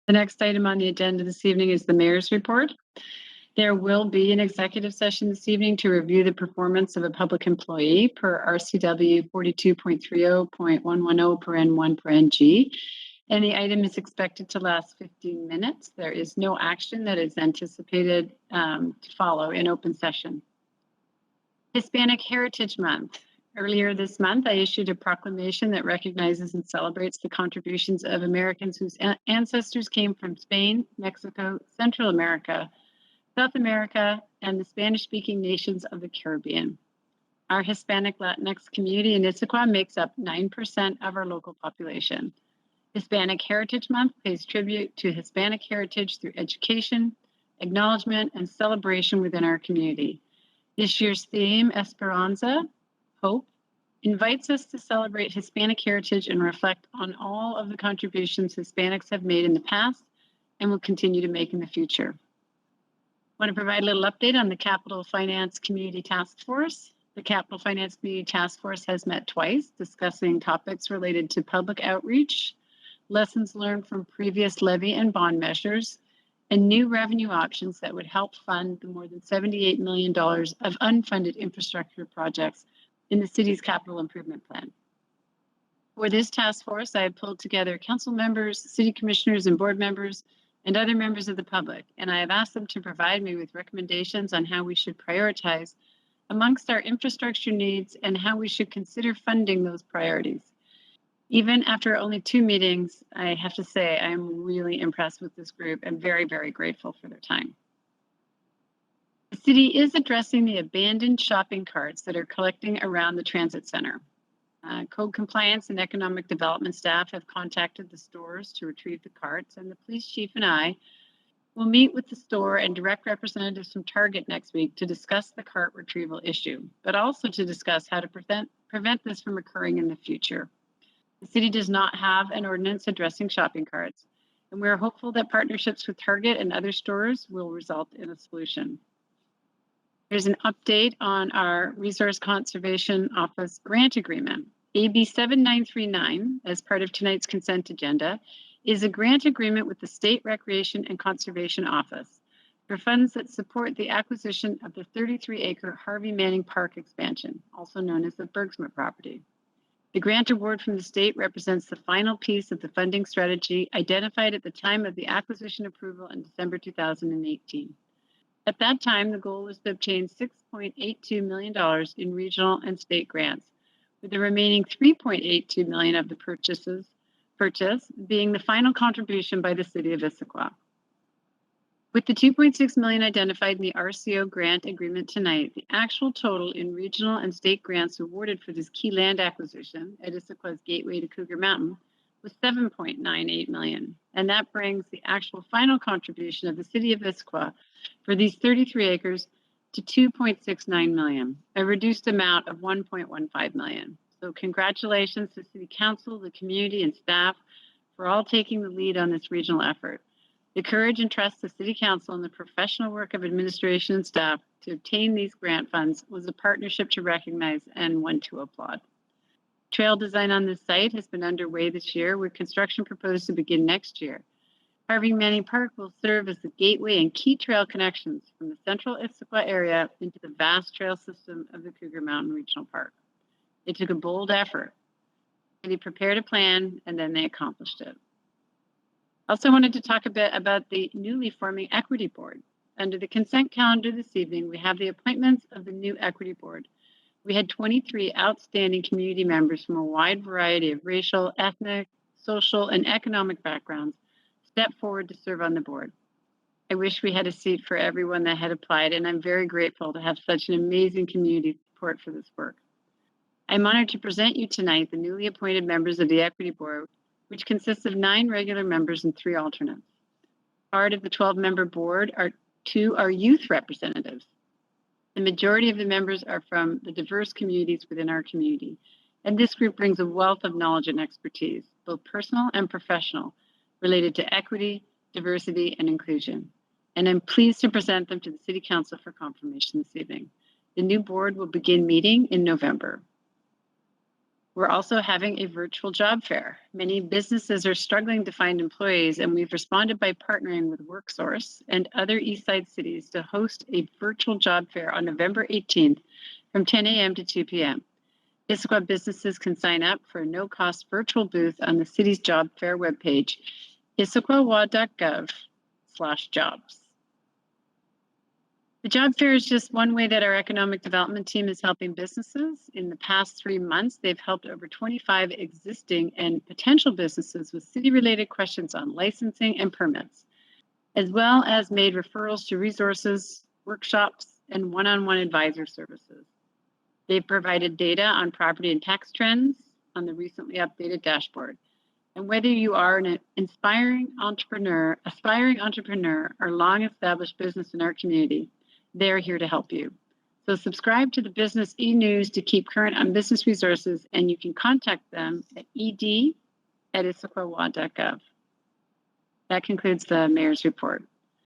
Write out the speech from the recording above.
The next item on the agenda this evening is the mayor's report. There will be an executive session this evening to review the performance of a public employee per RCW 42.30.110 per N1 per NG. And the item is expected to last 15 minutes. There is no action that is anticipated to follow in open session. Hispanic Heritage Month. Earlier this month, I issued a proclamation that recognizes and celebrates the contributions of Americans whose ancestors came from Spain, Mexico, Central America, South America, and the Spanish-speaking nations of the Caribbean. Our Hispanic Latinx community in Issaquah makes up 9% of our local population. Hispanic Heritage Month pays tribute to Hispanic heritage through education, acknowledgement, and celebration within our community. This year's theme, Esperanza, Hope, invites us to celebrate Hispanic heritage and reflect on all of the contributions Hispanics have made in the past and will continue to make in the future. I want to provide a little update on the Capital Finance Community Task Force. The Capital Finance Community Task Force has met twice, discussing topics related to public outreach, lessons learned from previous levy and bond measures, and new revenue options that would help fund the more than $78 million of unfunded infrastructure projects in the city's capital improvement plan. For this task force, I have pulled together council members, city commissioners, and board members, and other members of the public, and I have asked them to provide me with recommendations on how we should prioritize amongst our infrastructure needs and how we should consider funding those priorities. Even after only 2 meetings, I have to say I am really impressed with this group and very, very grateful for their time. The city is addressing the abandoned shopping carts that are collecting around the transit center. Code compliance and economic development staff have contacted the stores to retrieve the carts, and the police chief and I will meet with the store and direct representatives from Target next week to discuss the cart retrieval issue, but also to discuss how to prevent this from occurring in the future. The city does not have an ordinance addressing shopping carts, and we are hopeful that partnerships with Target and other stores will result in a solution. There's an update on our Resource Conservation Office grant agreement. AB 7939, as part of tonight's consent agenda, is a grant agreement with the State Recreation and Conservation Office for funds that support the acquisition of the 33-acre Harvey Manning Park expansion, also known as the Bergsma property. The grant award from the state represents the final piece of the funding strategy identified at the time of the acquisition approval in December 2018. At that time, the goal was to obtain $6.82 million in regional and state grants, with the remaining $3.82 million of the purchase being the final contribution by the city of Issaquah. With the $2.6 million identified in the RCO grant agreement tonight, the actual total in regional and state grants awarded for this key land acquisition at Issaquah's gateway to Cougar Mountain was $7.98 million, and that brings the actual final contribution of the city of Issaquah for these 33 acres to $2.69 million, a reduced amount of $1.15 million. So congratulations to City Council, the community, and staff for all taking the lead on this regional effort. The courage and trust of City Council and the professional work of administration and staff to obtain these grant funds was a partnership to recognize and one to applaud. Trail design on this site has been underway this year, with construction proposed to begin next year. Harvey Manning Park will serve as the gateway and key trail connections from the central Issaquah area into the vast trail system of the Cougar Mountain Regional Park. It took a bold effort. They prepared a plan, and then they accomplished it. Also wanted to talk a bit about the newly forming Equity Board. Under the consent calendar this evening, we have the appointments of the new Equity Board. We had 23 outstanding community members from a wide variety of racial, ethnic, social, and economic backgrounds step forward to serve on the board. I wish we had a seat for everyone that had applied, and I'm very grateful to have such an amazing community support for this work. I'm honored to present you tonight the newly appointed members of the Equity Board, which consists of 9 regular members and 3 alternates. Part of the 12-member board are 2 youth representatives. The majority of the members are from the diverse communities within our community, and this group brings a wealth of knowledge and expertise, both personal and professional, related to equity, diversity, and inclusion. And I'm pleased to present them to the City Council for confirmation this evening. The new board will begin meeting in November. We're also having a virtual job fair. Many businesses are struggling to find employees, and we've responded by partnering with WorkSource and other Eastside cities to host a virtual job fair on November 18th from 10 a.m. to 2 p.m. Issaquah businesses can sign up for a no-cost virtual booth on the city's job fair webpage, issaquahwa.gov/jobs. The job fair is just one way that our economic development team is helping businesses. In the past 3 months, they've helped over 25 existing and potential businesses with city-related questions on licensing and permits, as well as made referrals to resources, workshops, and one-on-one advisor services. They've provided data on property and tax trends on the recently updated dashboard. And whether you are an aspiring entrepreneur, or long-established business in our community, they're here to help you. So subscribe to the Business e-News to keep current on business resources, and you can contact them at ed@issaquahwa.gov. That concludes the mayor's report.